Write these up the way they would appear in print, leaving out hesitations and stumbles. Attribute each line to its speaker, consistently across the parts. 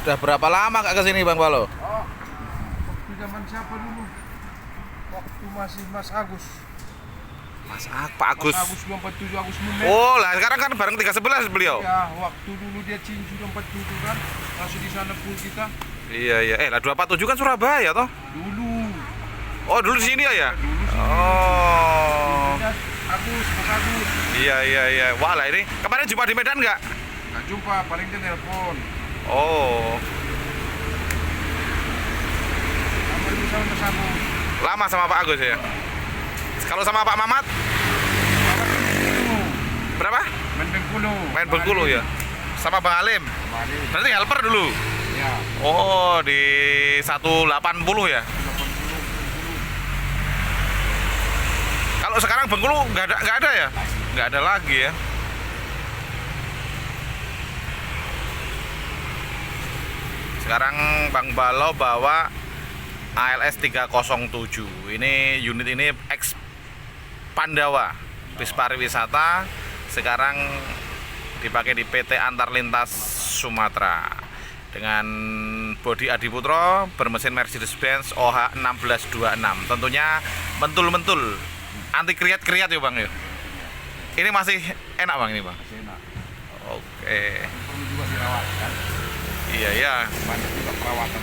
Speaker 1: Udah berapa lama Kak kesini Bang Palo?
Speaker 2: Oh, waktu zaman siapa dulu? Waktu masih Mas Agus.
Speaker 1: Pak Agus.
Speaker 2: Mas Agus 247 Agus Mumet.
Speaker 1: Oh lah sekarang kan bareng 311 beliau.
Speaker 2: Ya, waktu dulu dia cincu 247 kan, masih di sana full kita.
Speaker 1: Iya iya. Lah 247 kan Surabaya toh?
Speaker 2: Dulu.
Speaker 1: Oh dulu di sini ya?
Speaker 2: Dulu sih.
Speaker 1: Oh.
Speaker 2: Mas Agus.
Speaker 1: Iya iya iya. Wah lah ini kemarin jumpa di Medan nggak?
Speaker 2: Nggak jumpa, paling dia telepon.
Speaker 1: Oh.
Speaker 2: Sama dulu sama Mas Agus.
Speaker 1: Lama sama Pak Agus ya? Kalau sama Pak Mamat? Berapa? Main Bengkulu ya? Sama Bang Alim?
Speaker 2: Kemarin.
Speaker 1: Berarti helper dulu?
Speaker 2: Ya.
Speaker 1: Oh di 180 ya?
Speaker 2: 80.
Speaker 1: Kalau sekarang Bengkulu nggak ada ya? Nggak ada lagi ya? Sekarang Bang Balo bawa ALS 307. Ini unit ini X Pandawa bis pariwisata, sekarang dipakai di PT Antar Lintas Sumatera dengan bodi Adiputro bermesin Mercedes-Benz OH 1626. Tentunya mentul-mentul, anti kriat-kriat ya Bang ya. Ini masih enak Bang ini Bang.
Speaker 2: Masih enak.
Speaker 1: Oke.
Speaker 2: Perlu juga dirawat kan.
Speaker 1: Iya ya.
Speaker 2: Banyak juga perawatan.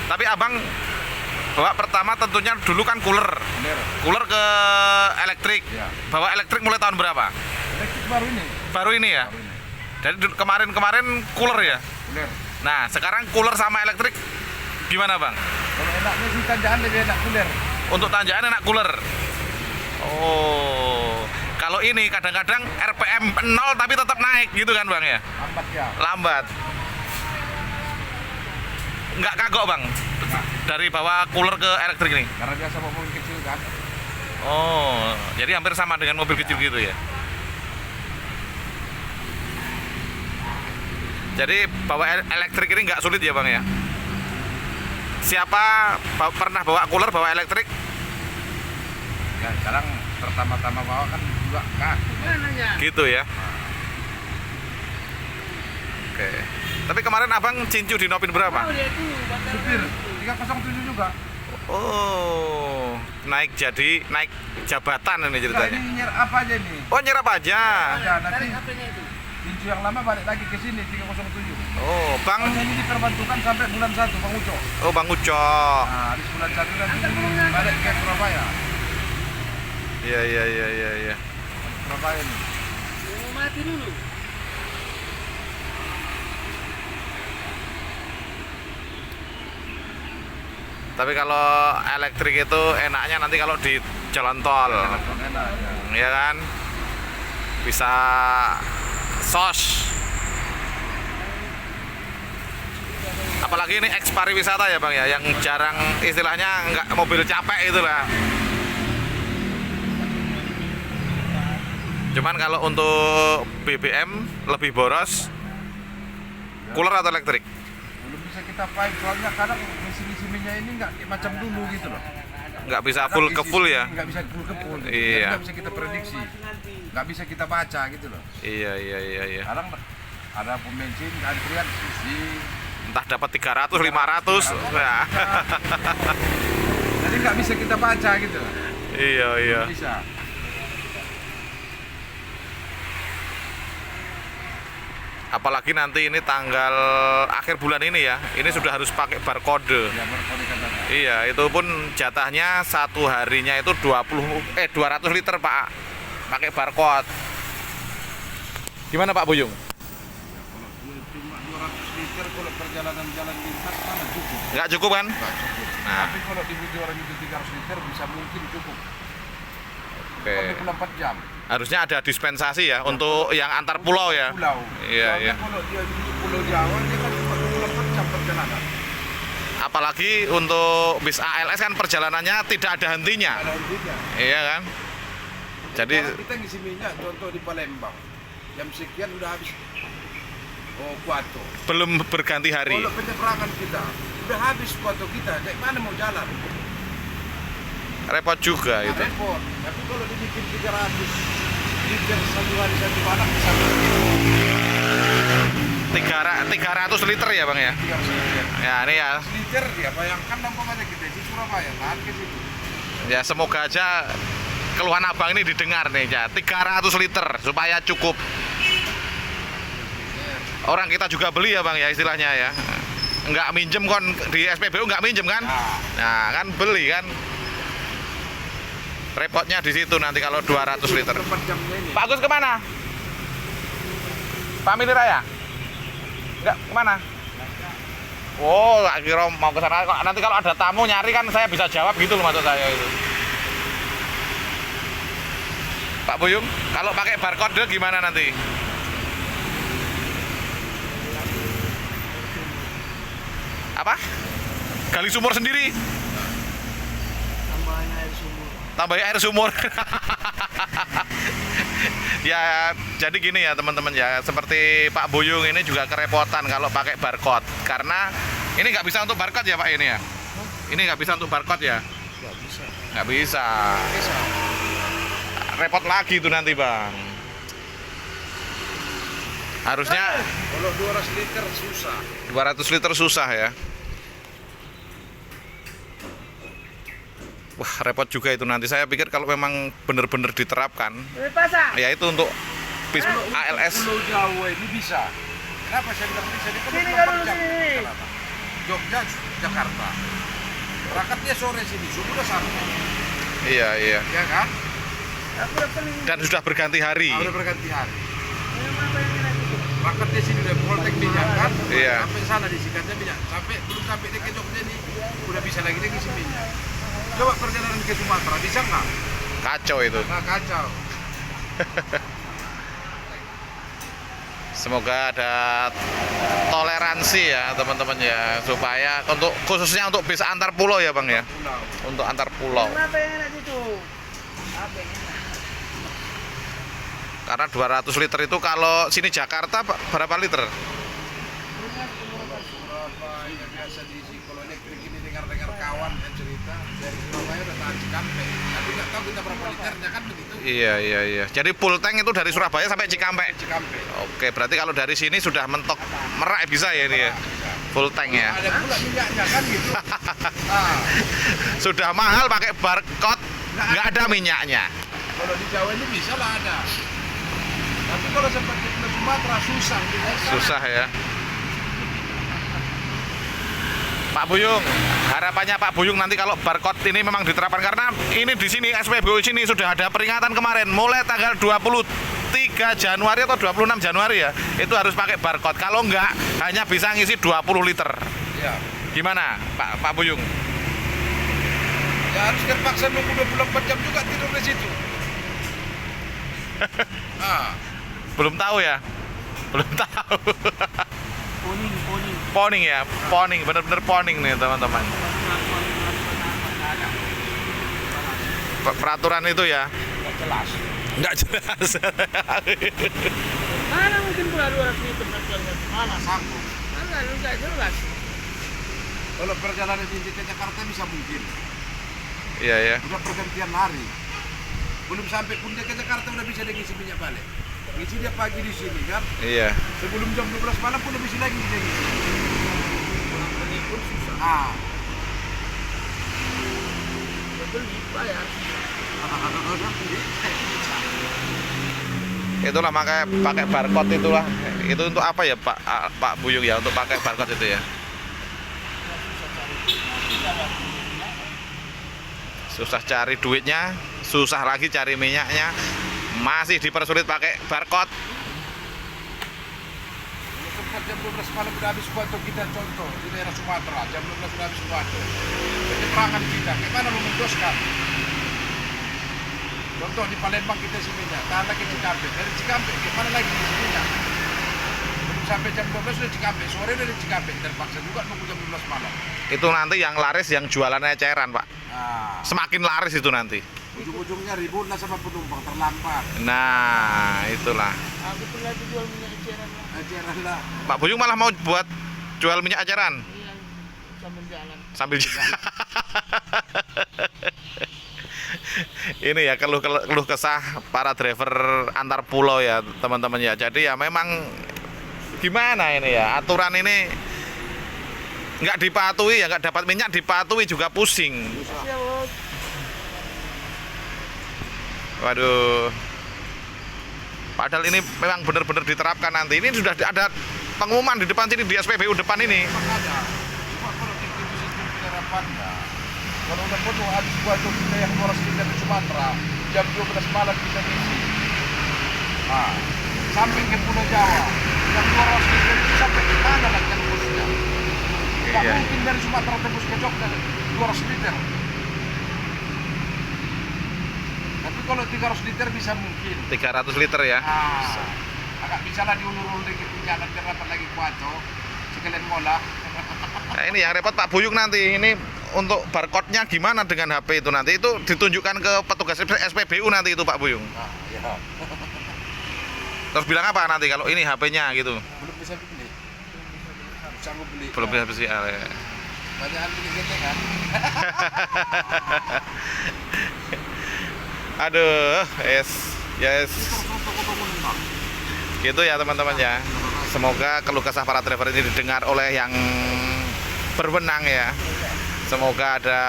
Speaker 1: Tapi Abang bawa pertama tentunya dulu kan cooler.
Speaker 2: Bener.
Speaker 1: Cooler ke elektrik.
Speaker 2: Ya.
Speaker 1: Bawa elektrik mulai tahun berapa?
Speaker 2: Elektrik baru ini.
Speaker 1: Baru ini ya?
Speaker 2: Baru ini.
Speaker 1: Jadi kemarin cooler ya?
Speaker 2: Bener.
Speaker 1: Nah, sekarang cooler sama elektrik gimana Bang?
Speaker 2: Kalau enaknya sih tanjakan lebih enak kuler.
Speaker 1: Untuk tanjakan enak cooler. Oh. Kalau ini kadang-kadang RPM 0 tapi tetap naik gitu kan Bang ya?
Speaker 2: Lambat ya.
Speaker 1: Lambat. Nggak kagok Bang? Dari bawa cooler ke elektrik ini?
Speaker 2: Karena biasa bawa mobil kecil kan.
Speaker 1: Oh, jadi hampir sama dengan mobil kecil gitu ya? Jadi bawa elektrik ini nggak sulit ya Bang ya? Siapa pernah bawa cooler bawa elektrik?
Speaker 2: Ya sekarang pertama-tama bawa kan juga kaku.
Speaker 1: Gitu ya? Oke. Tapi kemarin Abang cincu di Nopin berapa?
Speaker 2: Supir 307 juga.
Speaker 1: Oh, naik jabatan ini
Speaker 2: Nah,
Speaker 1: ceritanya.
Speaker 2: ini nyerap apa aja nih?
Speaker 1: Oh, nyerap aja.
Speaker 2: Ya, nanti pincu yang lama balik lagi ke sini 307.
Speaker 1: Oh, Bang.
Speaker 2: Makanya ini diperbantukan sampai bulan 1 Bang Uco.
Speaker 1: Oh, Bang Uco.
Speaker 2: Nah, habis bulan 1 nanti balik ke Surabaya.
Speaker 1: Iya, iya, iya, iya, iya.
Speaker 2: Surabaya nih.
Speaker 3: Mati dulu.
Speaker 1: Tapi kalau elektrik itu enaknya nanti kalau di jalan tol,
Speaker 2: Enak ya.
Speaker 1: ya kan? Bisa sos. Apalagi ini eks pariwisata ya Bang ya, yang jarang istilahnya nggak mobil capek itulah. Cuman kalau untuk BBM lebih boros, cooler atau elektrik?
Speaker 2: Belum bisa kita fight soalnya kadang mesin-mesin minyak ini nggak macam dulu gitu loh.
Speaker 1: Nggak bisa full ke full ya?
Speaker 2: Nggak bisa full ke full.
Speaker 1: Iya.
Speaker 2: Nggak bisa kita prediksi. Nggak bisa kita baca gitu loh.
Speaker 1: Iya, iya, iya, iya.
Speaker 2: Kadang ada pom bensin antrian isi.
Speaker 1: Entah dapat 300, 500. Nah.
Speaker 2: Jadi nggak bisa kita baca gitu.
Speaker 1: Iya, iya.
Speaker 2: Nggak bisa.
Speaker 1: Apalagi nanti ini tanggal akhir bulan ini ya, ini sudah harus pakai barcode.
Speaker 2: Ya berkode katanya.
Speaker 1: Iya, itu pun jatahnya satu harinya itu 200 liter Pak, pakai barcode. Gimana Pak Buyung?
Speaker 2: Kalau cuma 200 liter kalau perjalanan jalan lintas mana cukup?
Speaker 1: Nggak cukup kan?
Speaker 2: Nggak cukup.
Speaker 1: Nah.
Speaker 2: Tapi kalau dibutuhkan orang itu 300 liter bisa mungkin cukup.
Speaker 1: Oke.
Speaker 2: 24 jam.
Speaker 1: Harusnya ada dispensasi ya untuk yang antar pulau ya.
Speaker 2: Pulau.
Speaker 1: Iya,
Speaker 2: Soalnya
Speaker 1: iya.
Speaker 2: kalau dia di Pulau Jawa dia kan cuma 24 jam perjalanan.
Speaker 1: Apalagi untuk bis ALS kan perjalanannya tidak ada hentinya.
Speaker 2: Ada hentinya.
Speaker 1: Iya kan? Jadi
Speaker 2: Kalau kita ngisi minyak contoh di Palembang jam sekian udah habis. Oh, kuato.
Speaker 1: belum berganti hari.
Speaker 2: Kalau penyeberangan kita udah habis kuato kita, dari mana mau jalan?
Speaker 1: Repot juga itu.
Speaker 2: Repot. Tapi kalau dibikin 300 liter satu hari satu barang bisa.
Speaker 1: 300 liter ya bang ya.
Speaker 2: 300 liter.
Speaker 1: Ya ini ya.
Speaker 2: Liter dia bayangkan nampaknya kita di Surabaya tahan ke situ.
Speaker 1: Ya semoga aja keluhan abang ini didengar nih ya. 300 liter supaya cukup. Orang kita juga beli ya bang ya istilahnya ya. Nggak minjem kon di SPBU nggak minjem kan? Nah kan beli kan. Repotnya di situ nanti kalau 200 liter. Pak Agus kemana? Pak Mili Raya? Enggak, kemana? Oh, kira mau ke sana. Nanti kalau ada tamu nyari kan saya bisa jawab gitu loh maksud saya itu. Pak Buyung, kalau pakai barcode gimana nanti? Apa? Gali sumur sendiri? Tambahin air sumur. Ya jadi gini ya teman-teman ya, seperti Pak Buyung ini juga kerepotan kalau pakai barcode karena ini nggak bisa untuk barcode ya Pak ini ya. Ini nggak bisa untuk barcode ya. Nggak bisa. Repot lagi itu nanti bang. Harusnya
Speaker 2: Kalau 200 liter susah.
Speaker 1: 200 liter susah ya. Wah repot juga itu nanti. Saya pikir kalau memang benar-benar diterapkan, ya itu untuk bis ALS.
Speaker 2: Pulau Jawa ini bisa. Kenapa saya bilang bisa? Dia kan
Speaker 3: Sini,
Speaker 2: 24
Speaker 3: kalau
Speaker 2: jam
Speaker 3: sini.
Speaker 2: perjalanan. Jogja, Jakarta. Berangkatnya sore sini, subuh udah sampai.
Speaker 1: Iya iya.
Speaker 2: Ya kan?
Speaker 1: Dan sudah berganti hari.
Speaker 2: Udah berganti hari. Berangkat di sini udah Poltek minyak kan?
Speaker 1: Iya.
Speaker 2: Sampai sana disikatnya minyak. Belum sampai ke Jogja nih, udah bisa lagi ngisi minyak. Coba perjalanan ke Sumatera, bisa nggak?
Speaker 1: Kacau itu.
Speaker 2: Nah, kacau.
Speaker 1: Semoga ada toleransi ya teman-teman ya, supaya untuk khususnya untuk bis antar pulau ya bang ya,
Speaker 2: Pulau.
Speaker 1: untuk antar pulau.
Speaker 3: Apa yang enak itu? Apa yang enak?
Speaker 1: Karena 200 liter itu kalau sini Jakarta berapa liter?
Speaker 2: Surabaya biasa diisi. Kalau elektrik ini dengar-dengar kawan yang cerita dari Surabaya udah tahan Cikampek. Tapi nggak tahu kita berapa liternya kan begitu.
Speaker 1: Iya iya iya. Jadi full tank itu dari Surabaya sampai Cikampek.
Speaker 2: Cikampek.
Speaker 1: Oke, berarti kalau dari sini sudah mentok Merak bisa ya ini ya.
Speaker 2: Bisa.
Speaker 1: Full tank ya.
Speaker 2: Ada pula minyaknya kan gitu. Ah,
Speaker 1: Sudah mahal pakai barcode, nggak ada minyaknya.
Speaker 2: kalau di Jawa ini bisa lah ada. Tapi kalau seperti di Sumatera susah.
Speaker 1: Susah ya. Pak Buyung, harapannya Pak Buyung nanti kalau barcode ini memang diterapkan karena ini di sini SPBU sini sudah ada peringatan kemarin mulai tanggal 23 Januari atau 26 Januari ya. Itu harus pakai barcode. Kalau enggak hanya bisa ngisi 20 liter.
Speaker 2: Ya.
Speaker 1: Gimana Pak Buyung?
Speaker 2: Ya harus terpaksa nunggu 24 jam juga tidur di situ. Ah,
Speaker 1: Belum tahu ya? Belum tahu.
Speaker 3: Poning.
Speaker 1: Poning ya, poning, bener-bener poning nih teman-teman. Peraturan itu ya?
Speaker 2: nggak jelas.
Speaker 1: Nggak jelas.
Speaker 3: Mana mungkin pula 200 liter nasional? Mana?
Speaker 2: Sanggup.
Speaker 3: Mana? Enggak jelas.
Speaker 2: Kalau perjalanan ini ke Jakarta bisa mungkin.
Speaker 1: Iya ya.
Speaker 2: Udah pergantian hari. Belum sampai pun dia ke Jakarta udah bisa dia ngisi minyak balik. Ngisi dia pagi di sini kan.
Speaker 1: Iya.
Speaker 2: Sebelum jam 12 malam pun udah bisa lagi dia ngisi.
Speaker 3: Ini pun susah.
Speaker 2: Ah.
Speaker 3: Beli bayar.
Speaker 1: Itulah makanya pakai barcode itulah. Itu untuk apa ya Pak Buyung ya, untuk pakai barcode itu ya? Susah cari duitnya, susah lagi cari minyaknya, masih dipersulit pakai barcode.
Speaker 2: Tempat jam 12 malam udah habis kuat kita contoh di daerah Sumatera, jam 12 udah habis kuat. Penyeberangan kita, gimana lu mendoskan? Contoh di Palembang kita isi minyak, tahan lagi Cikampek. Dari Cikampek, gimana lagi isi minyak? Belum sampai jam 12 sudah Cikampek, sore udah di Cikampek. Terpaksa juga nunggu jam 12 malam.
Speaker 1: Itu nanti yang laris yang jualannya eceran Pak.
Speaker 2: Nah,
Speaker 1: Semakin laris itu nanti.
Speaker 2: ujung-ujungnya ribut lah sama penumpang, terlambat.
Speaker 1: Nah itulah.
Speaker 3: Aku pun lagi jual minyak eceran lah.
Speaker 2: Ajaran lah.
Speaker 1: Pak Buyung malah mau buat jual minyak eceran
Speaker 3: Iya, sambil jalan.
Speaker 1: sambil ini ya keluh kesah para driver antar pulau ya teman-teman ya. Jadi ya memang Gimana ini ya, aturan ini nggak dipatuhi ya, nggak dapat minyak, dipatuhi juga pusing.
Speaker 3: Iya, Bos.
Speaker 1: Waduh. Padahal ini memang benar-benar diterapkan nanti. Ini sudah ada pengumuman di depan sini, di SPBU depan ini.
Speaker 2: Memang ada. Cuma kalau itu sistem penerapannya, kalau udah penuh habis gua tuh kita yang 200 liter di Sumatera, jam 12 malam bisa ngisi. Nah, sampai ke Pulau Jawa, jam 200 liter itu sampai ke mana lagi yang busnya? Nggak
Speaker 1: Iya.
Speaker 2: mungkin dari Sumatera tembus ke Jogja 200 liter. Tapi kalau 300 liter bisa mungkin.
Speaker 1: 300 liter ya.
Speaker 2: Agak bisa lah diulur-ulur dikit jangan dapat lagi kuaco sekalian mola.
Speaker 1: Nah, ini yang repot Pak Buyung nanti. Ini untuk barcode-nya gimana dengan HP itu nanti? Itu ditunjukkan ke petugas SPBU nanti itu Pak Buyung.
Speaker 2: Nah, ya.
Speaker 1: Terus bilang apa nanti kalau ini HP-nya gitu?
Speaker 2: Belum bisa beli. Sanggup beli.
Speaker 1: Belum bisa beli. Ya.
Speaker 2: Banyak beli getengan.
Speaker 1: Aduh, yes. Gitu ya teman-teman ya. Semoga keluh kesah para driver ini didengar oleh yang berwenang ya. Semoga ada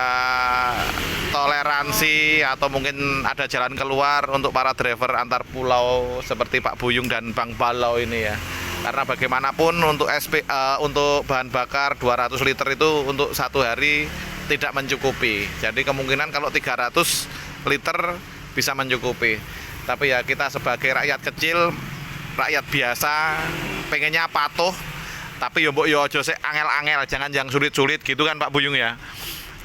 Speaker 1: toleransi atau mungkin ada jalan keluar untuk para driver antar pulau seperti Pak Buyung dan Bang Balau ini ya. Karena bagaimanapun untuk untuk bahan bakar 200 liter itu untuk satu hari tidak mencukupi. Jadi kemungkinan kalau 300 liter bisa mencukupi. Tapi ya kita sebagai rakyat kecil, rakyat biasa, pengennya patuh. Tapi yo mbok yo aja sik angel-angel, jangan yang sulit-sulit gitu kan Pak Buyung ya.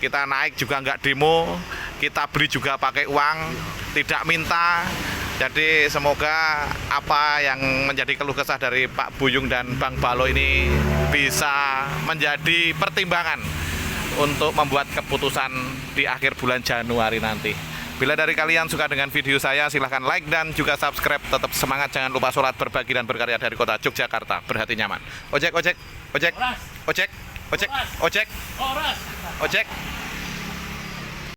Speaker 1: Kita naik juga nggak demo, kita beli juga pakai uang, tidak minta. Jadi semoga apa yang menjadi keluh kesah dari Pak Buyung dan Bang Balo ini bisa menjadi pertimbangan untuk membuat keputusan di akhir bulan Januari nanti. Bila dari kalian suka dengan video saya, silahkan like dan juga subscribe. Tetap semangat, jangan lupa sholat, berbagi dan berkarya dari kota Yogyakarta. Berhati nyaman. Ojek.
Speaker 3: Oras.
Speaker 1: Ojek.
Speaker 3: Oras.
Speaker 1: Ojek.